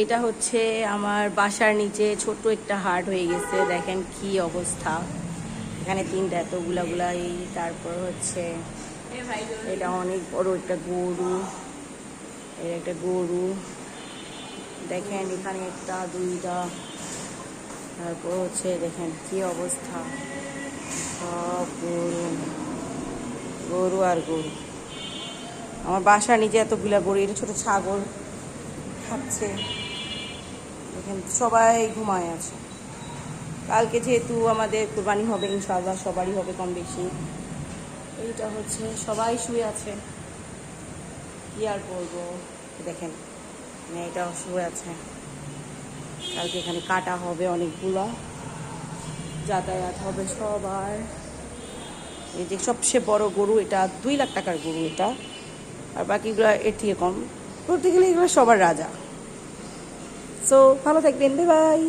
এটা হচ্ছে আমার বাসার নিচে ছোট্ট একটা হাট হয়ে গেছে, দেখেন কি অবস্থা। এখানে তিনটা এতগুলাই, তারপর হচ্ছে এটা অনেক বড় একটা গরু, এর একটা গরু দেখেন, এখানে একটা দুইটা, তারপর হচ্ছে দেখেন কি অবস্থা, সব গরু গরু আর গরু। আমার বাসার নিচে এতগুলা গরু, এটা ছোট ছাগল খাচ্ছে, দেখেন সবাই ঘুমায় আছে। কালকে যেহেতু আমাদের কুরবানি হবে ইনশাআল্লাহ, সবারই হবে কম বেশি। এইটা হচ্ছে সবাই শুয়ে আছে, কি আর বলবো, দেখেন এটাও শুয়ে আছে। কালকে এখানে কাটা হবে অনেকগুলো, যাতায়াত হবে সবার। এই যে সবচেয়ে বড় গরু, এটা 2 লাখ টাকার গরু এটা, আর বাকিগুলো এর থেকে কম। বলতে গেলে এগুলো সবার রাজা। সো ভালো থাকবেন, বাই বাই।